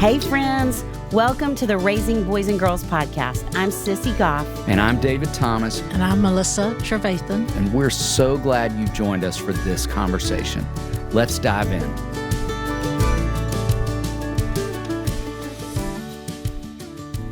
Hey friends, welcome to the Raising Boys and Girls podcast. I'm Sissy Goff. And I'm David Thomas. And I'm Melissa Trevathan. And we're so glad you joined us for this conversation. Let's dive in.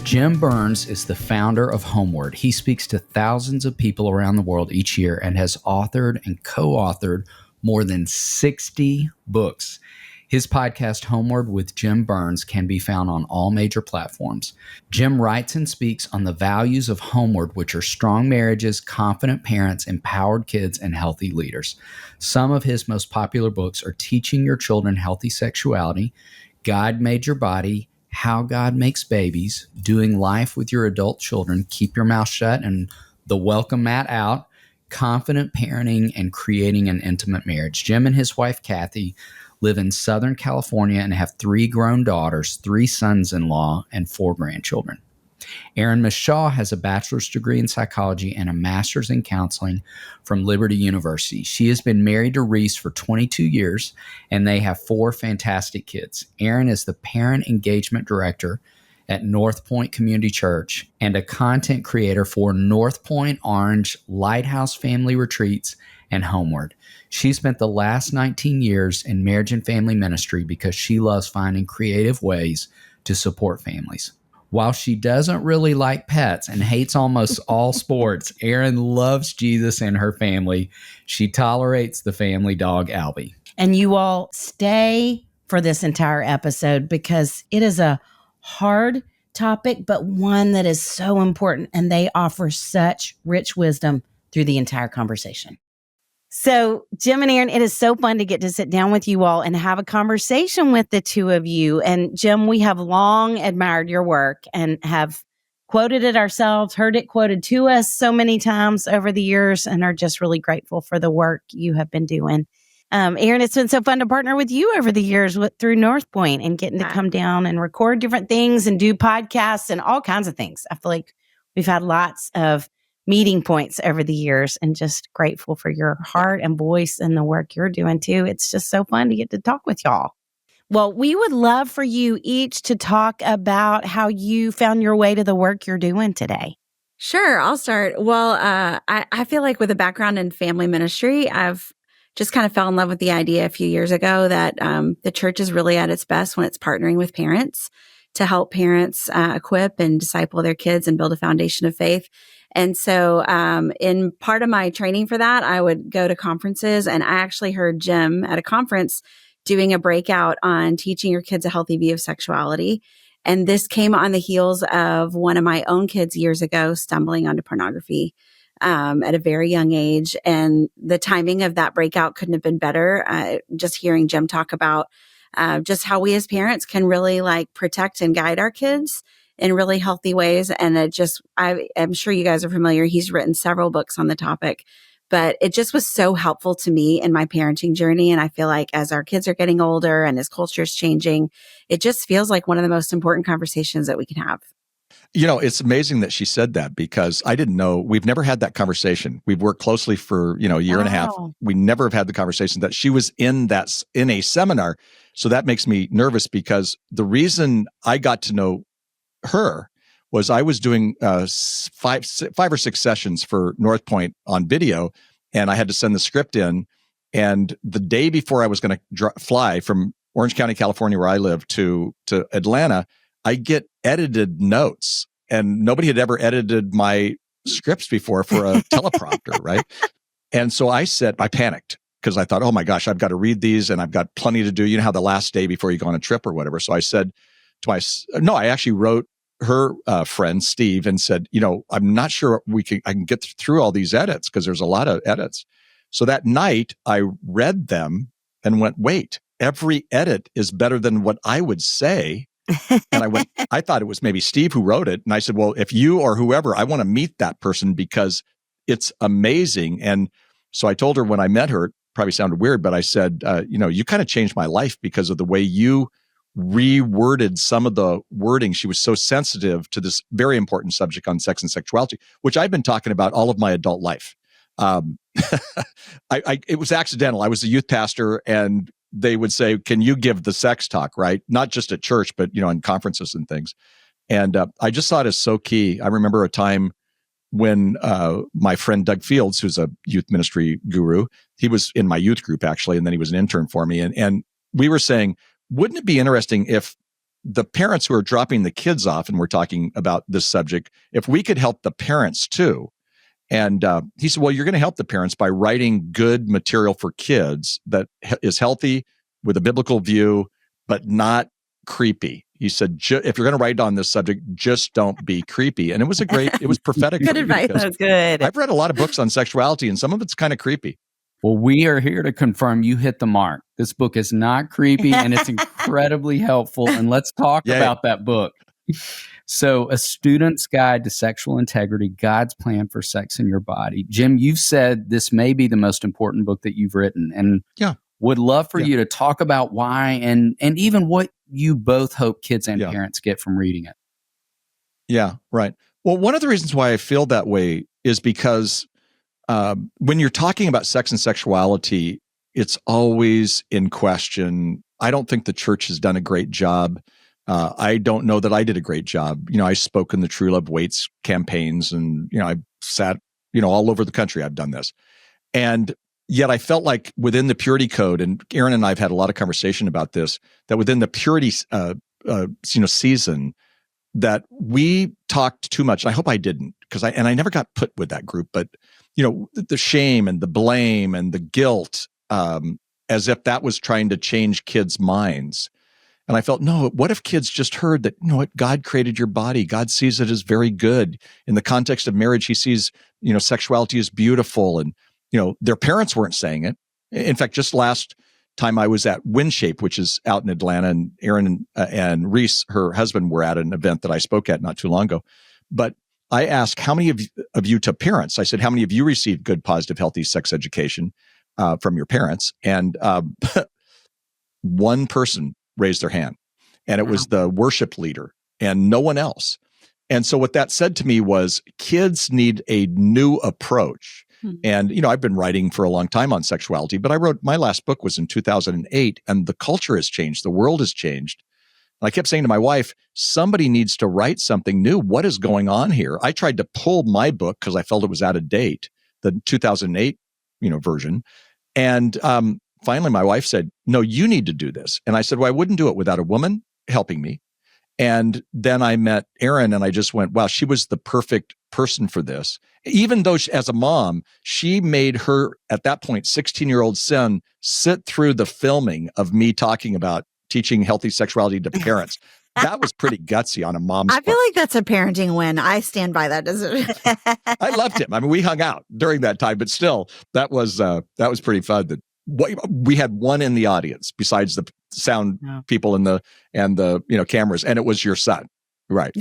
Jim Burns is the founder of Homeward. He speaks to thousands of people around the world each year and has authored and co-authored more than 60 books. His podcast, Homeward with Jim Burns, can be found on all major platforms. Jim writes and speaks on the values of Homeward, which are strong marriages, confident parents, empowered kids, and healthy leaders. Some of his most popular books are Teaching Your Children Healthy Sexuality, God Made Your Body, How God Makes Babies, Doing Life with Your Adult Children, Keep Your Mouth Shut, and The Welcome Mat Out, Confident Parenting, and Creating an Intimate Marriage. Jim and his wife, Kathy, live in Southern California and have 3 grown daughters, 3 sons-in-law, and 4 grandchildren. Erin Mashaw has a bachelor's degree in psychology and a master's in counseling from Liberty University. She has been married to Reese for 22 years, and they have 4 fantastic kids. Erin is the parent engagement director at North Point Community Church and a content creator for North Point Orange Lighthouse Family Retreats and Homeward. She spent the last 19 years in marriage and family ministry because she loves finding creative ways to support families. While she doesn't really like pets and hates almost all sports, Erin loves Jesus and her family. She tolerates the family dog, Albie. And you all stay for this entire episode because it is a hard topic, but one that is so important, and they offer such rich wisdom through the entire conversation. So, Jim and Erin, it is so fun to get to sit down with you all and have a conversation with the two of you. And Jim, we have long admired your work and have quoted it ourselves, heard it quoted to us so many times over the years, and are just really grateful for the work you have been doing. Erin, it's been so fun to partner with you over the years through North Point and getting to come down and record different things and do podcasts and all kinds of things. I feel like we've had lots of meeting points over the years, and just grateful for your heart and voice and the work you're doing too. It's just so fun to get to talk with y'all. Well, we would love for you each to talk about how you found your way to the work you're doing today. Sure, I'll start. Well, I feel like with a background in family ministry, I've just kind of fell in love with the idea a few years ago that the church is really at its best when it's partnering with parents to help parents equip and disciple their kids and build a foundation of faith. And so in part of my training for that, I would go to conferences, and I actually heard Jim at a conference doing a breakout on teaching your kids a healthy view of sexuality. And this came on the heels of one of my own kids years ago stumbling onto pornography at a very young age. And the timing of that breakout couldn't have been better. Just hearing Jim talk about just how we as parents can really protect and guide our kids in really healthy ways. And I'm sure you guys are familiar. He's written several books on the topic, but it just was so helpful to me in my parenting journey. And I feel like as our kids are getting older and as culture is changing, it just feels like one of the most important conversations that we can have. You know, it's amazing that she said that, because I didn't know. We've never had that conversation. We've worked closely for, a year and a half. We never have had the conversation that she was in a seminar. So that makes me nervous, because the reason I got to know her was I was doing 5 or 6 sessions for North Point on video, and I had to send the script in. And the day before I was going to fly from Orange County, California, where I live, to Atlanta, I get edited notes, and nobody had ever edited my scripts before for a teleprompter, right? And so I panicked, because I thought, oh my gosh, I've got to read these and I've got plenty to do. You know how the last day before you go on a trip or whatever. So I said I actually wrote her friend, Steve, and said, I'm not sure I can get through all these edits, because there's a lot of edits. So that night I read them and went, wait, every edit is better than what I would say. And I thought it was maybe Steve who wrote it. And I said, well, if you or whoever, I want to meet that person, because it's amazing. And so I told her when I met her, it probably sounded weird, but I said, you kind of changed my life because of the way you reworded some of the wording. She was so sensitive to this very important subject on sex and sexuality, which I've been talking about all of my adult life. It was accidental. I was a youth pastor, and they would say, can you give the sex talk, right? Not just at church, but, in conferences and things. And I just saw it as so key. I remember a time when my friend Doug Fields, who's a youth ministry guru, he was in my youth group actually, and then he was an intern for me. And we were saying, wouldn't it be interesting if the parents who are dropping the kids off, and we're talking about this subject, if we could help the parents too? And he said, well, you're going to help the parents by writing good material for kids that is healthy with a biblical view, but not creepy. He said, if you're going to write on this subject, just don't be creepy. And it was prophetic. Good advice. So good. I've read a lot of books on sexuality, and some of it's kind of creepy. Well, we are here to confirm you hit the mark. This book is not creepy, and it's incredibly helpful. And let's talk about that book. So, A Student's Guide to Sexual Integrity, God's Plan for Sex in Your Body. Jim, you've said this may be the most important book that you've written, and would love for you to talk about why and even what you both hope kids and parents get from reading it. Yeah, right. Well, one of the reasons why I feel that way is because when you're talking about sex and sexuality, it's always in question. I don't think the church has done a great job. I don't know that I did a great job. I spoke in the True Love Waits campaigns, and, I sat, all over the country. I've done this. And yet I felt like within the purity code, and Erin and I have had a lot of conversation about this, that within the purity, season, that we talked too much. And I hope I didn't, because I never got put with that group, but, the shame and the blame and the guilt, as if that was trying to change kids' minds. And I felt, no, what if kids just heard that, what, God created your body. God sees it as very good. In the context of marriage, he sees, sexuality as beautiful. And, their parents weren't saying it. In fact, just last time I was at WindShape, which is out in Atlanta, and Erin and Reese, her husband, were at an event that I spoke at not too long ago. But I asked, how many of you to parents? I said, how many of you received good, positive, healthy sex education from your parents? And one person raised their hand, and it was the worship leader and no one else. And so what that said to me was, kids need a new approach. And, I've been writing for a long time on sexuality, but my last book was in 2008, and the culture has changed. The world has changed. And I kept saying to my wife, somebody needs to write something new. What is going on here? I tried to pull my book because I felt it was out of date, the 2008, version. And finally, my wife said, no, you need to do this. And I said, well, I wouldn't do it without a woman helping me. And then I met Erin, and I just went, wow, she was the perfect person for this. Even though as a mom, she made her, at that point, 16-year-old son sit through the filming of me talking about teaching healthy sexuality to parents. That was pretty gutsy on a mom's part. I feel like that's a parenting win. I stand by that. I loved him. I mean, we hung out during that time, but still, that was pretty fun. We had one in the audience besides the sound people and the cameras, and it was your son, right?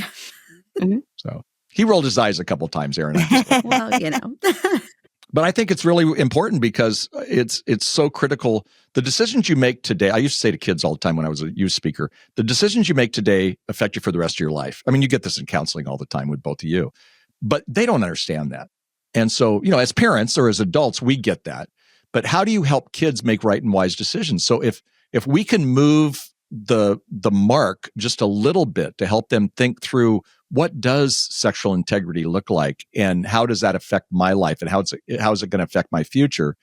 So he rolled his eyes a couple of times, Erin. Well, But I think it's really important because it's so critical. The decisions you make today, I used to say to kids all the time when I was a youth speaker, the decisions you make today affect you for the rest of your life. I mean, you get this in counseling all the time with both of you, but they don't understand that. And so, as parents or as adults, we get that. But how do you help kids make right and wise decisions? So if we can move the mark just a little bit to help them think through, what does sexual integrity look like, and how does that affect my life, and how is it going to affect my future?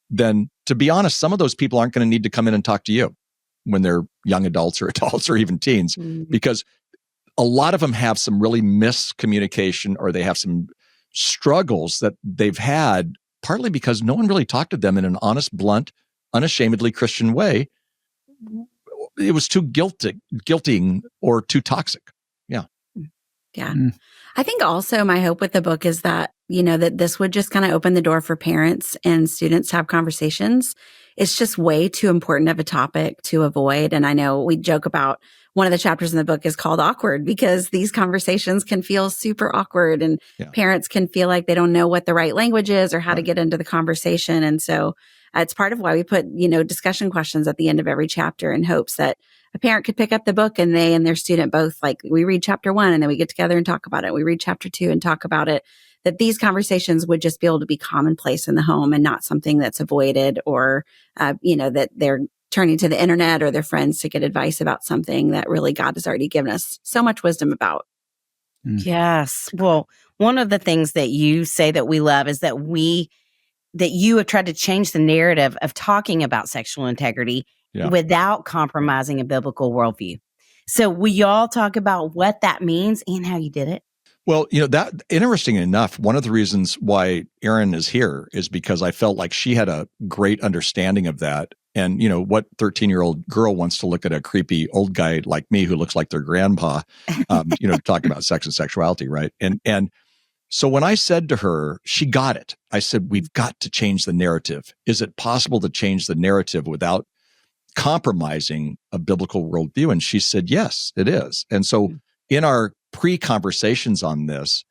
Then, to be honest, some of those people aren't going to need to come in and talk to you when they're young adults or even teens, because a lot of them have some really miscommunication, or they have some struggles that they've had, partly because no one really talked to them in an honest, blunt, unashamedly Christian way. It was too guilting or too toxic. Yeah. I think also my hope with the book is that, that this would just kind of open the door for parents and students to have conversations. It's just way too important of a topic to avoid. And I know we joke about one of the chapters in the book is called Awkward, because these conversations can feel super awkward, and parents can feel like they don't know what the right language is or how to get into the conversation. And so it's part of why we put, discussion questions at the end of every chapter, in hopes that a parent could pick up the book and they and their student both, like, we read chapter 1 and then we get together and talk about it. We read chapter 2 and talk about it. That these conversations would just be able to be commonplace in the home and not something that's avoided, or, that they're turning to the internet or their friends to get advice about something that really God has already given us so much wisdom about. Yes. Well, one of the things that you say that we love is that you have tried to change the narrative of talking about sexual integrity without compromising a biblical worldview. So will y'all talk about what that means and how you did it? Well, that interesting enough, one of the reasons why Erin is here is because I felt like she had a great understanding of that. And, what 13-year-old girl wants to look at a creepy old guy like me who looks like their grandpa, talking about sex and sexuality, right? And so when I said to her, she got it. I said, we've got to change the narrative. Is it possible to change the narrative without compromising a biblical worldview? And she said, yes, it is. And so in our pre-conversations on this,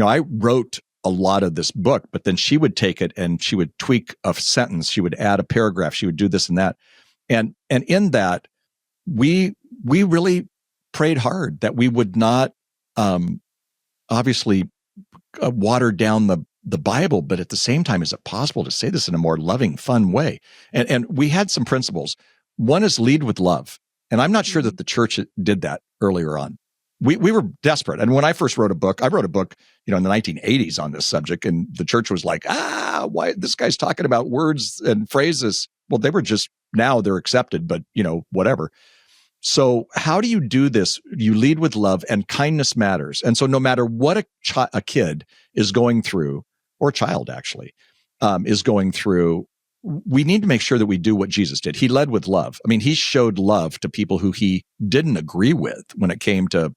I wrote a lot of this book, but then she would take it and she would tweak a sentence. She would add a paragraph. She would do this and that. And in that, we really prayed hard that we would not, obviously, water down the Bible, but at the same time, is it possible to say this in a more loving, fun way? And we had some principles. One is lead with love. And I'm not sure that the church did that earlier on. We were desperate. And when I first wrote a book, in the 1980s on this subject, and the church was like, why this guy's talking about words and phrases? Well, they were just, now they're accepted, but whatever. So how do you do this? You lead with love, and kindness matters. And so no matter what a kid is going through, or a child actually, is going through, we need to make sure that we do what Jesus did. He led with love. I mean, he showed love to people who he didn't agree with when it came to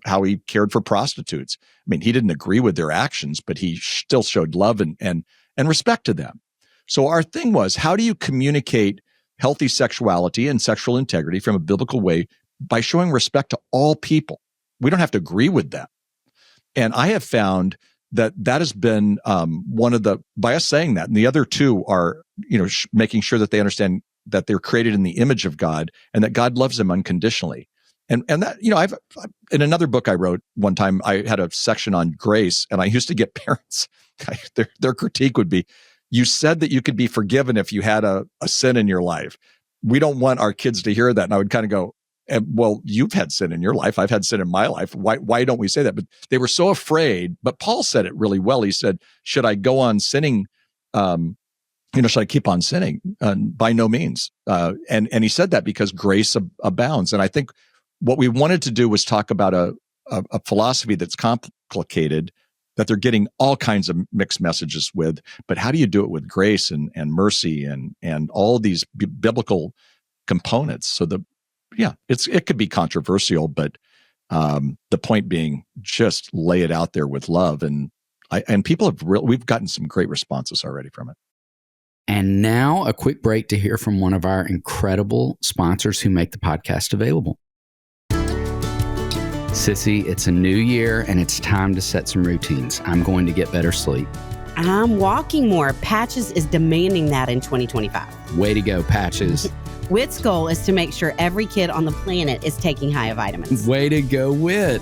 how he cared for prostitutes. I mean, he didn't agree with their actions, but he still showed love and respect to them. So our thing was, how do you communicate healthy sexuality and sexual integrity from a biblical way by showing respect to all people? We don't have to agree with them. And I have found that has been one of the, by us saying that, and the other two are, making sure that they understand that they're created in the image of God and that God loves them unconditionally. And that, I've in another book I wrote one time, I had a section on grace, and I used to get parents, their critique would be, you said that you could be forgiven if you had a sin in your life. We don't want our kids to hear that. And I would kind of go, well, you've had sin in your life. I've had sin in my life. Why don't we say that? But they were so afraid. But Paul said it really well. He said, should I go on sinning? Should I keep on sinning? By no means. And he said that because grace abounds. And I think what we wanted to do was talk about a philosophy that's complicated, that they're getting all kinds of mixed messages with, but how do you do it with grace and mercy and all these biblical components? So it could be controversial, but the point being, just lay it out there with love, and people have we've gotten some great responses already from it. And now a quick break to hear from one of our incredible sponsors who make the podcast available. Sissy, it's a new year and it's time to set some routines. I'm going to get better sleep. I'm walking more. Patches is demanding that in 2025. Way to go, Patches. WIT's goal is to make sure every kid on the planet is taking higher vitamins. Way to go, WIT.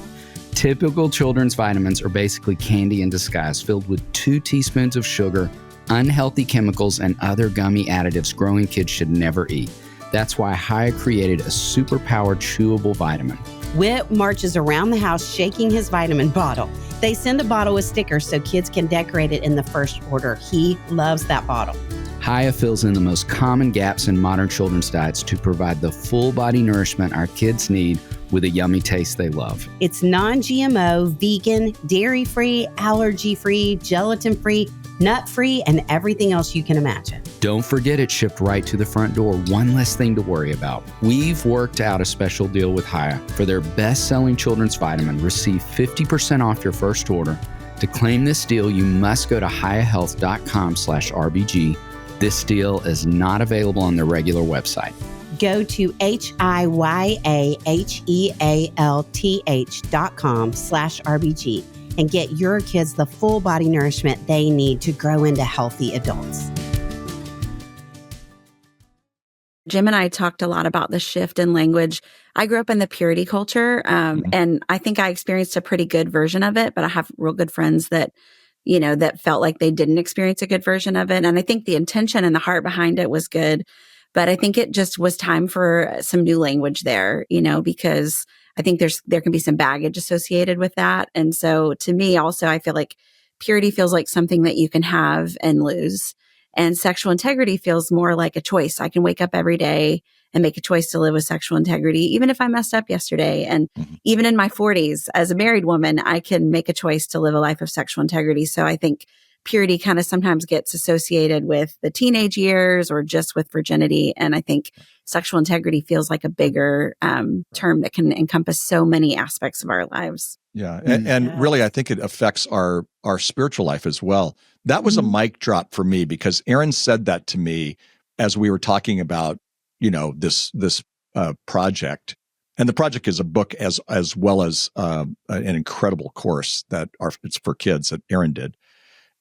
Typical children's vitamins are basically candy in disguise, filled with 2 teaspoons of sugar, unhealthy chemicals, and other gummy additives growing kids should never eat. That's why Haya created a super-powered chewable vitamin. WIT marches around the house shaking his vitamin bottle. They send a bottle with stickers so kids can decorate it in the first order. He loves that bottle. Haya fills in the most common gaps in modern children's diets to provide the full body nourishment our kids need with a yummy taste they love. It's non-GMO, vegan, dairy-free, allergy-free, gelatin-free, nut-free, and everything else you can imagine. Don't forget it's shipped right to the front door. One less thing to worry about. We've worked out a special deal with Haya. For their best-selling children's vitamin, receive 50% off your first order. To claim this deal, you must go to hayahealth.com/RBG. This deal is not available on their regular website. Go to HIYAHEALTH.com/RBG and get your kids the full body nourishment they need to grow into healthy adults. Jim and I talked a lot about the shift in language. I grew up in the purity culture, and I think I experienced a pretty good version of it, but I have real good friends that, that felt like they didn't experience a good version of it. And I think the intention and the heart behind it was good. But I think it just was time for some new language there, because I think there can be some baggage associated with that. And so to me also, I feel like purity feels like something that you can have and lose. And sexual integrity feels more like a choice. I can wake up every day and make a choice to live with sexual integrity, even if I messed up yesterday. And even in my 40s, as a married woman, I can make a choice to live a life of sexual integrity. So I think purity kind of sometimes gets associated with the teenage years or just with virginity. And I think sexual integrity feels like a bigger term that can encompass so many aspects of our lives. Yeah. And really, I think it affects our spiritual life as well. That was a mic drop for me because Erin said that to me as we were talking about, this project. And the project is a book as well as an incredible course it's for kids that Erin did.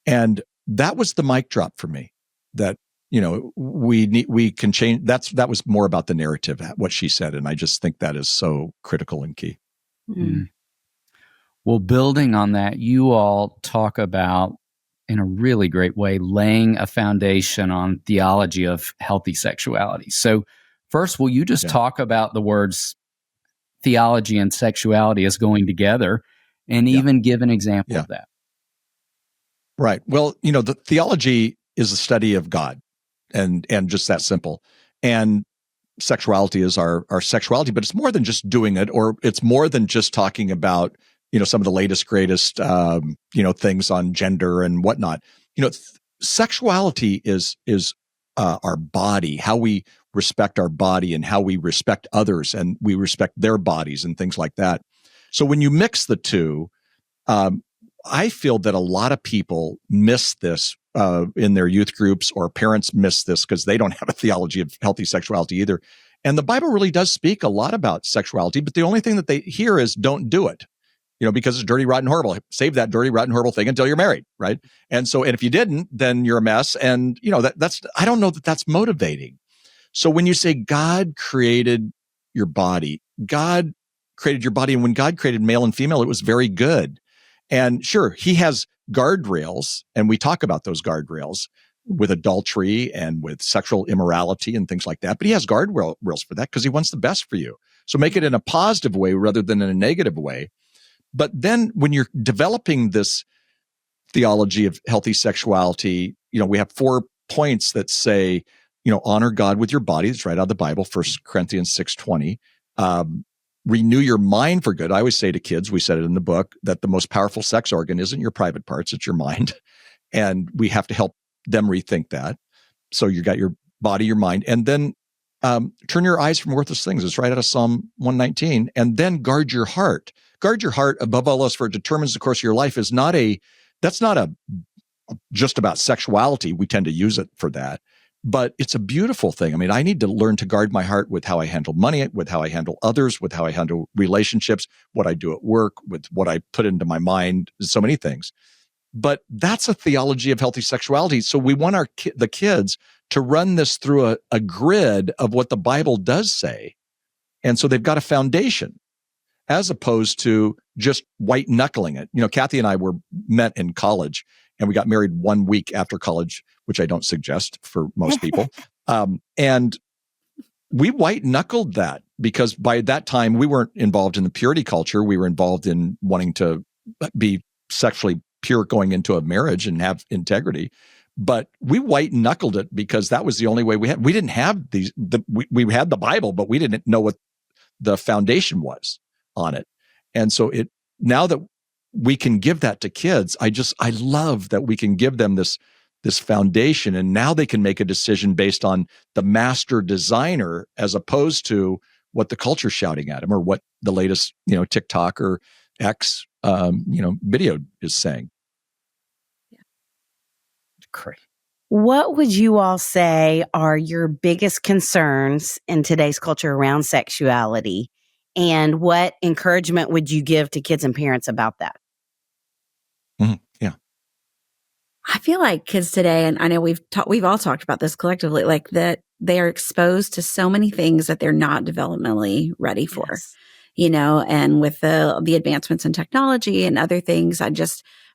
And that was the mic drop for me that, we can change. That was more about the narrative, what she said. And I just think that is so critical and key. Mm. Well, building on that, you all talk about, in a really great way, laying a foundation on theology of healthy sexuality. So first, will you just talk about the words theology and sexuality as going together and even give an example of that? Right. Well, the theology is a study of God and just that simple. And sexuality is our sexuality, but it's more than just doing it, or it's more than just talking about, some of the latest, greatest, things on gender and whatnot. Sexuality is our body, how we respect our body and how we respect others and we respect their bodies and things like that. So when you mix the two, I feel that a lot of people miss this in their youth groups, or parents miss this because they don't have a theology of healthy sexuality either. And the Bible really does speak a lot about sexuality, but the only thing that they hear is don't do it, because it's dirty, rotten, horrible. Save that dirty, rotten, horrible thing until you're married, right? And so, and if you didn't, then you're a mess. And, that's, I don't know that that's motivating. So when you say God created your body, God created your body. And when God created male and female, it was very good. And sure, he has guardrails, and we talk about those guardrails with adultery and with sexual immorality and things like that. But he has guardrails for that because he wants the best for you. So make it in a positive way rather than in a negative way. But then when you're developing this theology of healthy sexuality, we have 4 points that say, honor God with your body. That's right out of the Bible, 1 Corinthians 6:20. Renew your mind for good. I always say to kids, we said it in the book, that the most powerful sex organ isn't your private parts, it's your mind. And we have to help them rethink that. So you got your body, your mind, and then turn your eyes from worthless things. It's right out of Psalm 119. And then guard your heart. Guard your heart above all else, for it determines the course of your life. That's not just about sexuality. We tend to use it for that. But it's a beautiful thing. I mean, I need to learn to guard my heart with how I handle money, with how I handle others, with how I handle relationships, what I do at work, with what I put into my mind, so many things. But that's a theology of healthy sexuality. So we want the kids to run this through a grid of what the Bible does say. And so they've got a foundation, as opposed to just white knuckling it. Kathy and I met in college, and we got married 1 week after college, which I don't suggest for most people. And we white knuckled that because by that time we weren't involved in the purity culture. We were involved in wanting to be sexually pure going into a marriage and have integrity. But we white knuckled it because that was the only way we had. We didn't have we had the Bible, but we didn't know what the foundation was on it. And so now that we can give that to kids, I love that we can give them this foundation, and now they can make a decision based on the master designer as opposed to what the culture's shouting at them or what the latest, TikTok or X, video is saying. Yeah. Great. What would you all say are your biggest concerns in today's culture around sexuality? And what encouragement would you give to kids and parents about that? Mm-hmm. Yeah. I feel like kids today, and I know we've all talked about this collectively, like that they are exposed to so many things that they're not developmentally ready for, Yes. and with the advancements in technology and other things,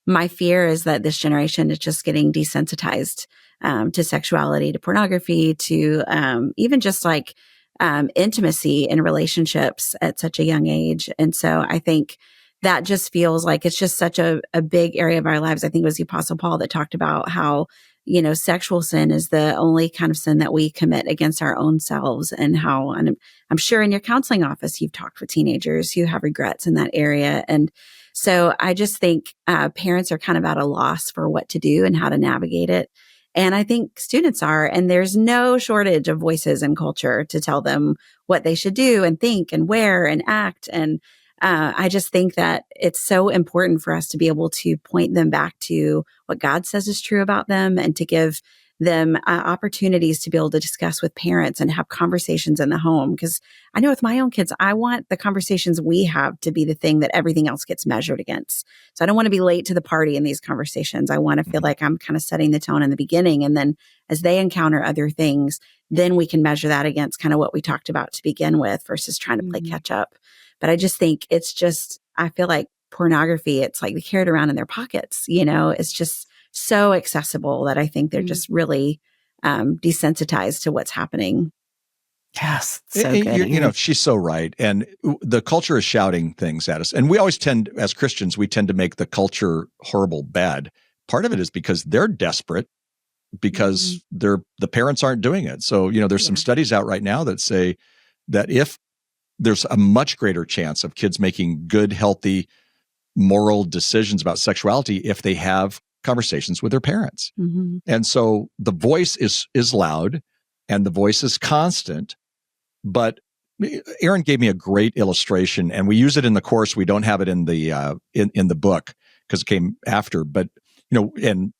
my fear is that this generation is just getting desensitized to sexuality, to pornography, to even just like intimacy in relationships at such a young age. And so I think that just feels like it's just such a big area of our lives. I think it was the Apostle Paul that talked about how, sexual sin is the only kind of sin that we commit against our own selves, and how, and I'm sure in your counseling office, you've talked with teenagers who have regrets in that area. And so I just think parents are kind of at a loss for what to do and how to navigate it. And I think students are, and there's no shortage of voices in culture to tell them what they should do and think and wear and act. And I just think that it's so important for us to be able to point them back to what God says is true about them, and to give them opportunities to be able to discuss with parents and have conversations in the home. Because I know with my own kids, I want the conversations we have to be the thing that everything else gets measured against. So I don't want to be late to the party in these conversations. I want to feel like I'm kind of setting the tone in the beginning. And then as they encounter other things, then we can measure that against kind of what we talked about to begin with versus trying to play catch up. But I just think I feel like pornography, it's like they carry it around in their pockets, it's just so accessible that I think they're just really desensitized to what's happening. Yes. So good. She's so right. And the culture is shouting things at us. And we always tend, as Christians, we tend to make the culture horrible, bad. Part of it is because they're desperate, because the parents aren't doing it. So, there's some studies out right now that say that if there's a much greater chance of kids making good, healthy, moral decisions about sexuality if they have conversations with their parents. Mm-hmm. And so the voice is loud and the voice is constant. But Erin gave me a great illustration, and we use it in the course. We don't have it in the in the book because it came after. But and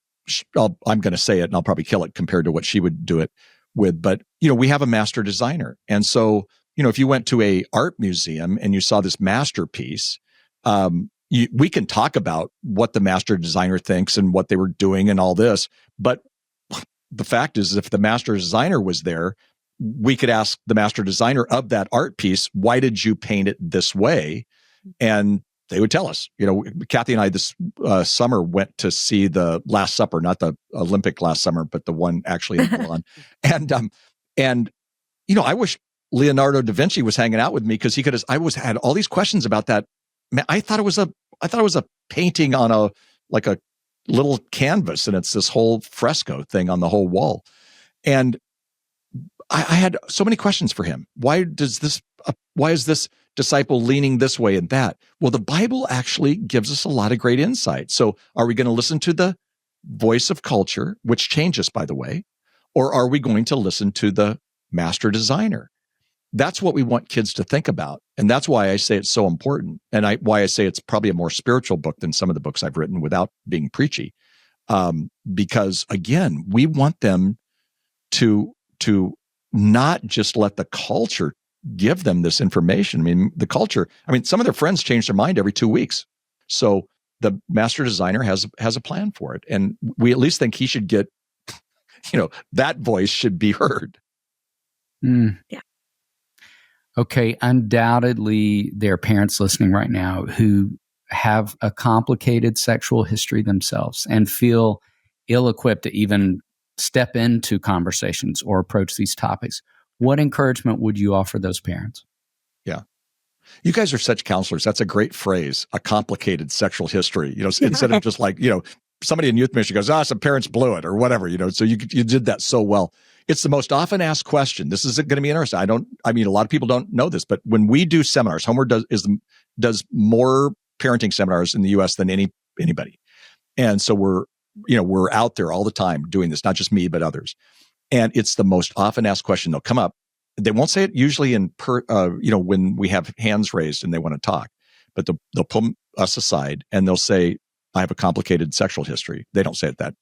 I'm going to say it, and I'll probably kill it compared to what she would do it with. But we have a master designer, and so if you went to a art museum and you saw this masterpiece, we can talk about what the master designer thinks and what they were doing and all this. But the fact is, if the master designer was there, we could ask the master designer of that art piece, why did you paint it this way? And they would tell us. Kathy and I this summer went to see the Last Supper, not the Olympic Last Summer, but the one actually in Milan. And I wish Leonardo da Vinci was hanging out with me, because he could have. Had all these questions about that. Man, I thought it was a painting on a little canvas, and it's this whole fresco thing on the whole wall. And I had so many questions for him. Why is this disciple leaning this way and that? Well, the Bible actually gives us a lot of great insight. So are we going to listen to the voice of culture, which changes, by the way, or are we going to listen to the master designer? That's what we want kids to think about. And that's why I say it's so important. And why I say it's probably a more spiritual book than some of the books I've written without being preachy. Because again, we want them to not just let the culture give them this information. I mean, some of their friends change their mind every 2 weeks. So the master designer has a plan for it. And we at least think he should get, that voice should be heard. Yeah. Okay, undoubtedly there are parents listening right now who have a complicated sexual history themselves and feel ill-equipped to even step into conversations or approach these topics. What encouragement would you offer those parents? Yeah. You guys are such counselors. That's a great phrase, a complicated sexual history. Instead of just like, somebody in youth ministry goes, some parents blew it or whatever, so you did that so well. It's the most often asked question. This is going to be interesting. A lot of people don't know this, but when we do seminars, Homeward does more parenting seminars in the U.S. than anybody. And so we're out there all the time doing this, not just me, but others. And it's the most often asked question. They'll come up. They won't say it usually when we have hands raised and they want to talk, but they'll pull us aside and they'll say, I have a complicated sexual history. They don't say it that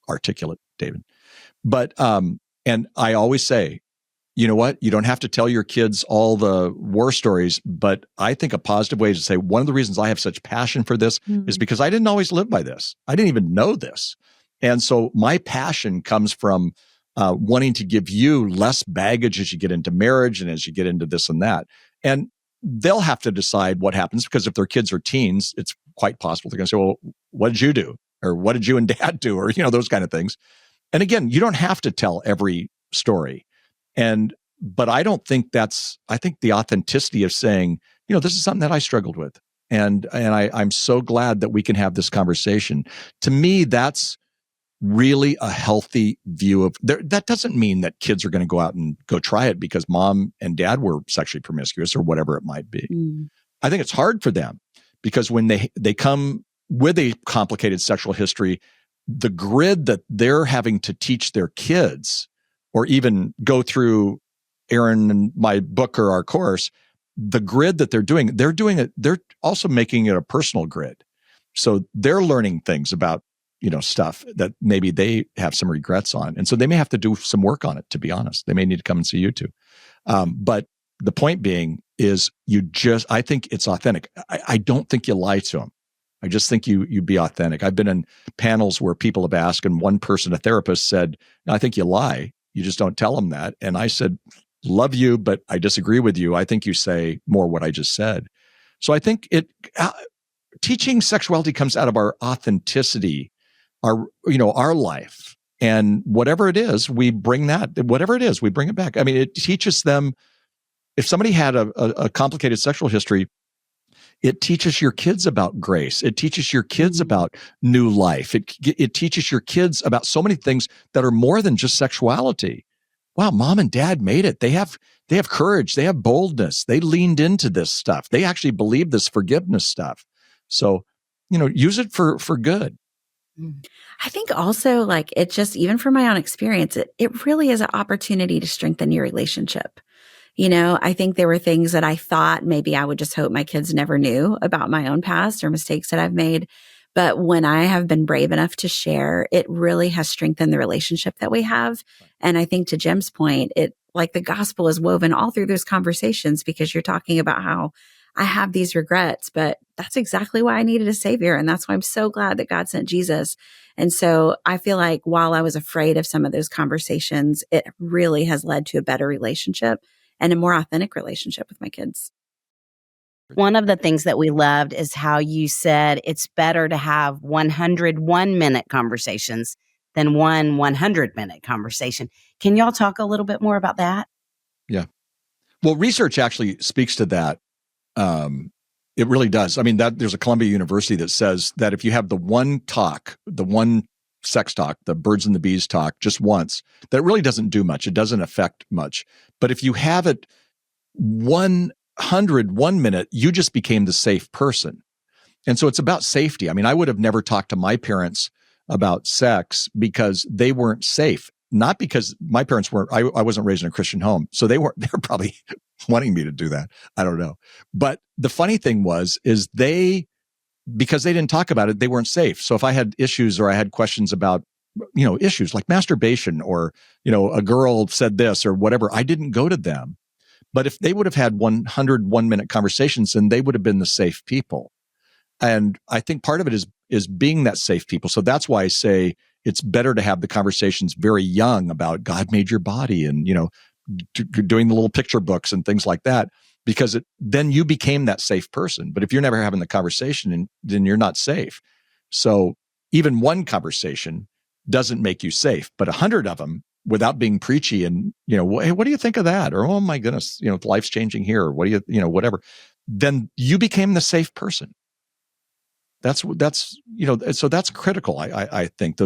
articulate, David. But, and I always say, you know what? You don't have to tell your kids all the war stories, but I think a positive way is to say, one of the reasons I have such passion for this is because I didn't always live by this. I didn't even know this. And so my passion comes from wanting to give you less baggage as you get into marriage and as you get into this and that. And they'll have to decide what happens, because if their kids are teens, it's quite possible they're going to say, well, what did you do? Or what did you and dad do? Or, those kind of things. And again, you don't have to tell every story. But I don't think I think the authenticity of saying, this is something that I struggled with. And I'm so glad that we can have this conversation. To me, that's really a healthy view of that. Doesn't mean that kids are going to go out and go try it because mom and dad were sexually promiscuous or whatever it might be. I think it's hard for them because when they come with a complicated sexual history, the grid that they're having to teach their kids or even go through Erin and my book or our course, the grid that they're doing it, they're also making it a personal grid. So they're learning things about, stuff that maybe they have some regrets on. And so they may have to do some work on it, to be honest. They may need to come and see you too. But the point being is I think it's authentic. I don't think you lie to them. I just think you be authentic. I've been in panels where people have asked and one person, a therapist said, I think you lie. You just don't tell them that. And I said, love you, but I disagree with you. I think you say more what I just said. So I think teaching sexuality comes out of our authenticity, our life, and whatever it is, we bring it back. I mean, it teaches them. If somebody had a complicated sexual history, it teaches your kids about grace. It teaches your kids about new life. It teaches your kids about so many things that are more than just sexuality. Wow, mom and dad made it. They have courage. They have boldness. They leaned into this stuff. They actually believe this forgiveness stuff. So, use it for good. I think also it just, even from my own experience, it really is an opportunity to strengthen your relationship. I think there were things that I thought maybe I would just hope my kids never knew about my own past or mistakes that I've made. But when I have been brave enough to share, it really has strengthened the relationship that we have. And I think to Jim's point, the gospel is woven all through those conversations because you're talking about how I have these regrets, but that's exactly why I needed a savior. And that's why I'm so glad that God sent Jesus. And so I feel like while I was afraid of some of those conversations, it really has led to a better relationship and a more authentic relationship with my kids. One of the things that we loved is how you said it's better to have 101-minute conversations than one 100-minute conversation. Can y'all talk a little bit more about that? Yeah. Well, research actually speaks to that. It really does. I mean, there's a Columbia University that says that if you have the one sex talk, the birds and the bees talk just once, that really doesn't do much. It doesn't affect much. But if you have it 1 minute, you just became the safe person. And so it's about safety. I mean, I would have never talked to my parents about sex because they weren't safe. Not because my parents weren't, I wasn't raised in a Christian home. So they were probably wanting me to do that. I don't know. But the funny thing is because they didn't talk about it, they weren't safe. So if I had issues or I had questions about, issues like masturbation or, a girl said this or whatever, I didn't go to them. But if they would have had 101-minute conversations, then they would have been the safe people. And I think part of it is being that safe people. So that's why I say it's better to have the conversations very young about God made your body and, doing the little picture books and things like that, because then you became that safe person. But if you're never having the conversation, then you're not safe. So even one conversation doesn't make you safe, but 100 of them without being preachy and, hey, what do you think of that? Or, oh my goodness, life's changing here. Or what do you, whatever. Then you became the safe person. That's so that's critical. I think the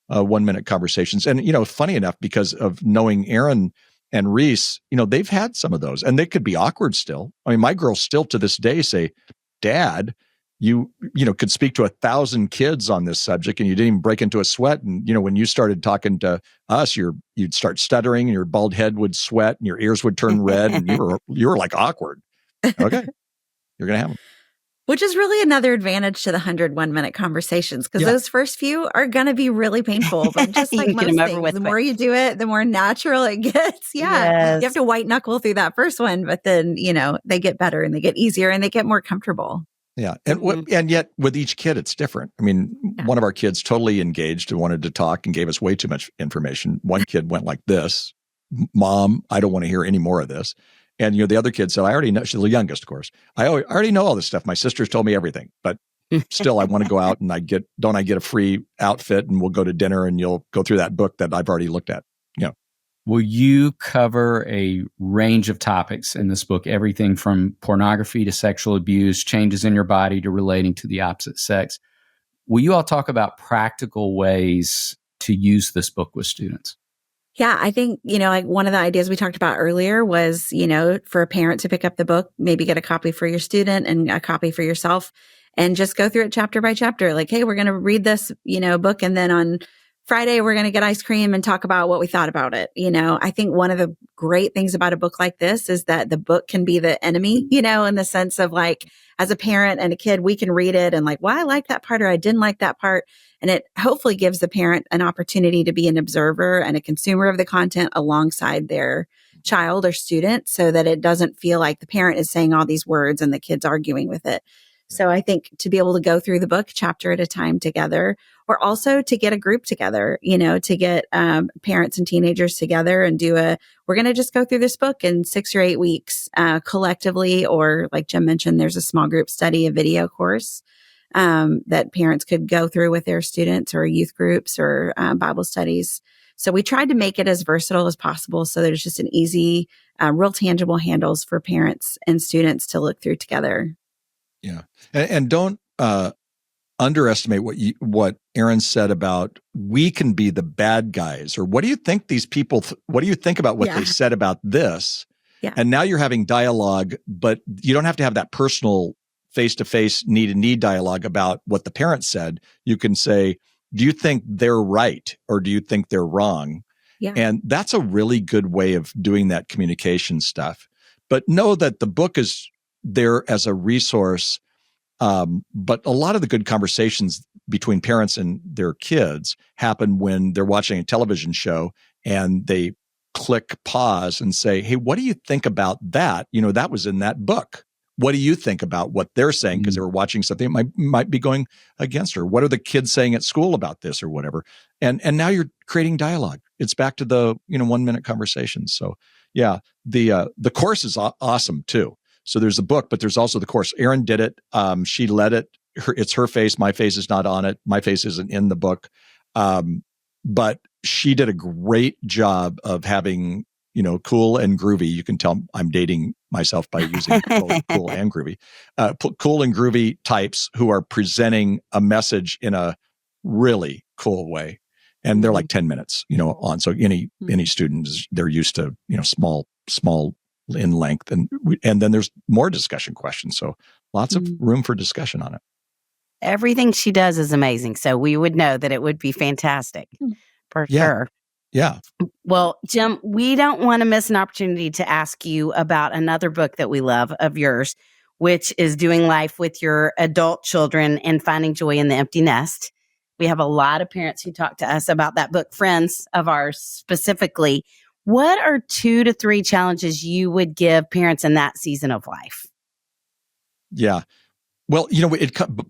101-minute conversations. And, funny enough, because of knowing Erin and Reese, they've had some of those and they could be awkward still. I mean, my girls still to this day say, Dad, you could speak to 1,000 kids on this subject and you didn't even break into a sweat. And, when you started talking to us, you'd start stuttering and your bald head would sweat and your ears would turn red and you were like awkward. Okay. You're going to have them. Which is really another advantage to the 101-minute conversations because those first few are going to be really painful. But just like most things, the more you do it, the more natural it gets. Yeah. Yes. You have to white knuckle through that first one, but then, they get better and they get easier and they get more comfortable. Yeah. And yet with each kid, it's different. I mean, one of our kids totally engaged and wanted to talk and gave us way too much information. One kid went like this, Mom, I don't want to hear any more of this. And, the other kid said, I already know, she's the youngest, of course. I already know all this stuff. My sister's told me everything, but still I want to go out and don't I get a free outfit and we'll go to dinner and you'll go through that book that I've already looked at. Will you cover a range of topics in this book, everything from pornography to sexual abuse, changes in your body to relating to the opposite sex? Will you all talk about practical ways to use this book with students? Yeah, I think, like one of the ideas we talked about earlier was, for a parent to pick up the book, maybe get a copy for your student and a copy for yourself and just go through it chapter by chapter. Like, hey, we're going to read this, book. And then on Friday, we're going to get ice cream and talk about what we thought about it. I think one of the great things about a book like this is that the book can be the enemy, in the sense of like, as a parent and a kid, we can read it and like, well, I like that part or I didn't like that part. And it hopefully gives the parent an opportunity to be an observer and a consumer of the content alongside their child or student so that it doesn't feel like the parent is saying all these words and the kid's arguing with it. So I think to be able to go through the book chapter at a time together, or also to get a group together, to get parents and teenagers together and we're going to just go through this book in 6 or 8 weeks collectively, or like Jim mentioned, there's a small group study, a video course that parents could go through with their students or youth groups or Bible studies. So we tried to make it as versatile as possible. So there's just an easy, real tangible handles for parents and students to look through together. Yeah. And don't underestimate what Erin said about we can be the bad guys, or what do you think these people, what do you think about what they said about this? Yeah. And now you're having dialogue, but you don't have to have that personal face-to-face need dialogue about what the parent said. You can say, do you think they're right? Or do you think they're wrong? Yeah. And that's a really good way of doing that communication stuff. But know that the book is there as a resource. But a lot of the good conversations between parents and their kids happen when they're watching a television show and they click pause and say, hey, what do you think about that? That was in that book. What do you think about what they're saying? Because they were watching something that might be going against her. What are the kids saying at school about this or whatever? And now you're creating dialogue. It's back to the 1-minute conversations. So yeah, the course is awesome too. So there's a book, but there's also the course. Erin did it. She led it. It's her face. My face is not on it. My face isn't in the book. But she did a great job of having, cool and groovy. You can tell I'm dating myself by using cool and groovy. Cool and groovy types who are presenting a message in a really cool way. And they're like 10 minutes, on. So any student they're used to, small in length, and then there's more discussion questions. So lots of room for discussion on it. Everything she does is amazing. So we would know that it would be fantastic for sure. Yeah. Well, Jim, we don't want to miss an opportunity to ask you about another book that we love of yours, which is Doing Life with Your Adult Children and Finding Joy in the Empty Nest. We have a lot of parents who talk to us about that book, friends of ours specifically. What are 2 to 3 challenges you would give parents in that season of life? Yeah. Well,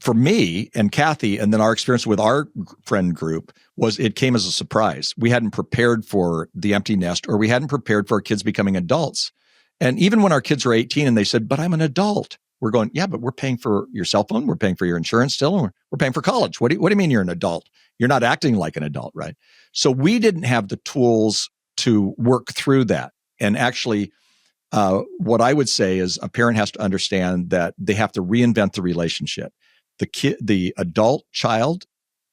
for me and Kathy, and then our experience with our friend group was it came as a surprise. We hadn't prepared for the empty nest, or we hadn't prepared for our kids becoming adults. And even when our kids were 18 and they said, but I'm an adult, we're going, yeah, but we're paying for your cell phone. We're paying for your insurance still. And we're paying for college. What do you mean you're an adult? You're not acting like an adult, right? So we didn't have the tools to work through that. And actually, what I would say is a parent has to understand that they have to reinvent the relationship. The adult child,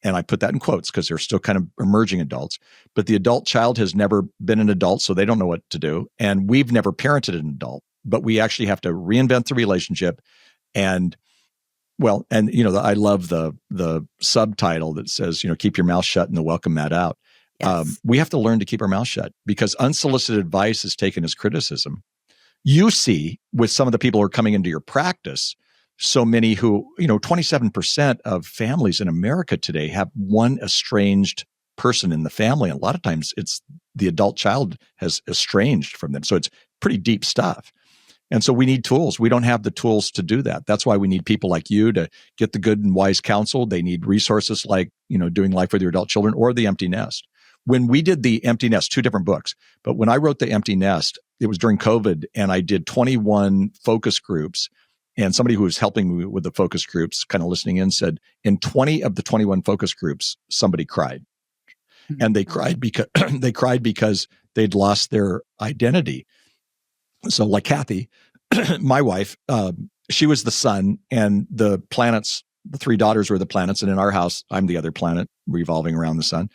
and I put that in quotes because they're still kind of emerging adults, but the adult child has never been an adult, so they don't know what to do. And we've never parented an adult, but we actually have to reinvent the relationship. And I love the subtitle that says, keep your mouth shut and the welcome mat out. Yes. We have to learn to keep our mouth shut because unsolicited advice is taken as criticism. You see with some of the people who are coming into your practice, so many who, 27% of families in America today have one estranged person in the family. And a lot of times it's the adult child has estranged from them. So it's pretty deep stuff. And so we need tools. We don't have the tools to do that. That's why we need people like you to get the good and wise counsel. They need resources like, Doing Life with Your Adult Children or The Empty Nest, when we did the Empty Nest, 2 different books, but when I wrote the Empty Nest, it was during COVID, and I did 21 focus groups. And somebody who was helping me with the focus groups, kind of listening in, said in 20 of the 21 focus groups, somebody cried. And they cried because they'd lost their identity. So like Kathy, my wife, she was the sun, and the planets, the 3 daughters were the planets. And in our house, I'm the other planet revolving around the sun.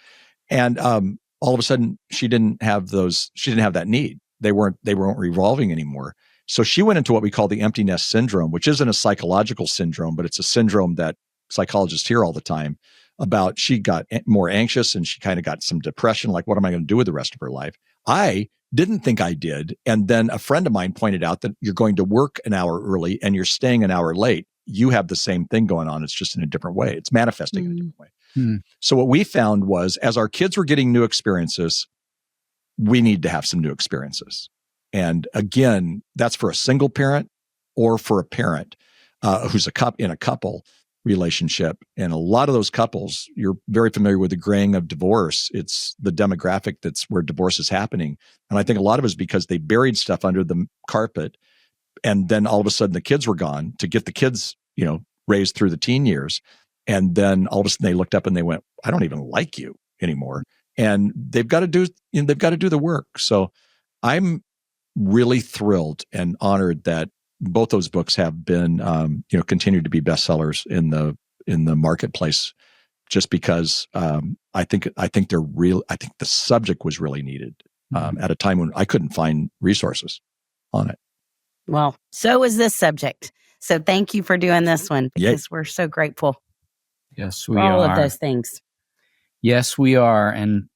And all of a sudden she didn't have that need. They weren't revolving anymore. So she went into what we call the empty nest syndrome, which isn't a psychological syndrome, but it's a syndrome that psychologists hear all the time about. She got more anxious, and she kind of got some depression. Like, what am I going to do with the rest of her life? I didn't think I did. And then a friend of mine pointed out that you're going to work an hour early and you're staying an hour late. You have the same thing going on. It's just in a different way. It's manifesting in a different way. So what we found was, as our kids were getting new experiences, we need to have some new experiences. And again, that's for a single parent or for a parent who's in a couple relationship. And a lot of those couples, you're very familiar with the graying of divorce. It's the demographic that's where divorce is happening. And I think a lot of it is because they buried stuff under the carpet. And then all of a sudden the kids were gone to get the kids, raised through the teen years. And then all of a sudden they looked up and they went, I don't even like you anymore. And they've got to do the work. So I'm really thrilled and honored that both those books have been, continue to be bestsellers in the marketplace, just because I think they're real. I think the subject was really needed at a time when I couldn't find resources on it. Well, so is this subject. So thank you for doing this one, because we're so grateful. Yes, we for are. All of those things. Yes, we are. And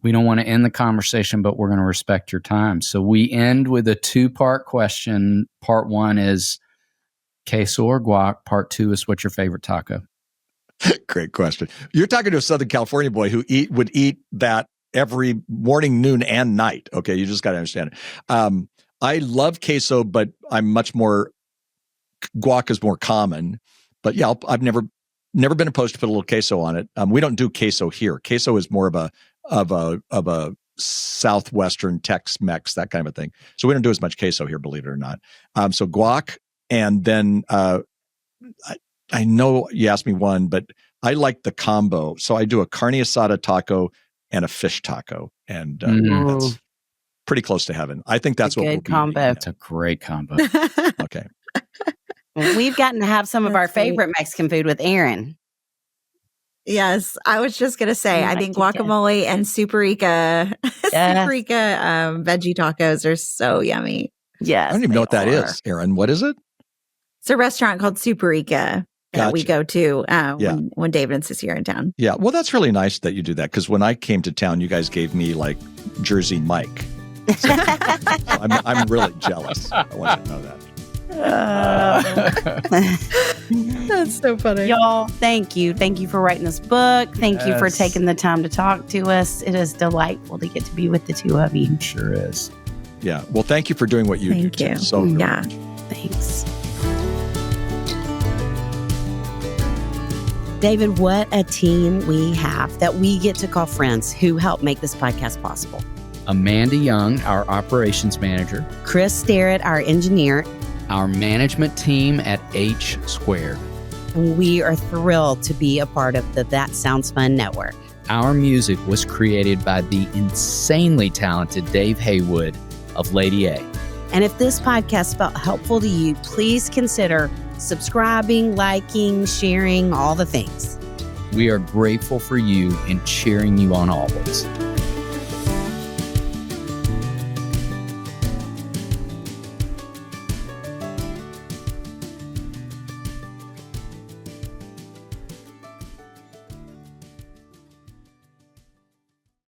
we don't want to end the conversation, but we're going to respect your time. So we end with a 2-part question. Part 1 is queso or guac. Part 2 is, what's your favorite taco? Great question. You're talking to a Southern California boy who would eat that every morning, noon, and night. Okay, you just got to understand it. I love queso, but I'm much more, guac is more common. But yeah, I've never been opposed to put a little queso on it. We don't do queso here. Queso is more of a Southwestern Tex-Mex, that kind of a thing. So we don't do as much queso here, believe it or not. So guac, and then I know you asked me one, but I like the combo. So I do a carne asada taco and a fish taco, and that's pretty close to heaven. I think that's what we'll be combo. That's a great combo. Okay. Well, we've gotten to have some of our favorite Mexican food with Erin. Yes, I was just going to say, I think guacamole and Superica veggie tacos are so yummy. Yes. I don't even know what that is, Erin. What is it? It's a restaurant called Superica that we go to when David and Sissy are in town. Yeah. Well, that's really nice that you do that, because when I came to town, you guys gave me like Jersey Mike. So I'm really jealous. I want you to know that. That's so funny. Y'all, thank you. Thank you for writing this book. Thank you for taking the time to talk to us. It is delightful to get to be with the two of you. It sure is. Yeah. Well, thank you for doing what you do. Thank you. So yeah. Thanks. David, what a team we have that we get to call friends who help make this podcast possible. Amanda Young, our operations manager. Chris Starrett, our engineer. Our management team at H Squared. We are thrilled to be a part of the That Sounds Fun network. Our music was created by the insanely talented Dave Haywood of Lady A. And if this podcast felt helpful to you, please consider subscribing, liking, sharing, all the things. We are grateful for you and cheering you on always.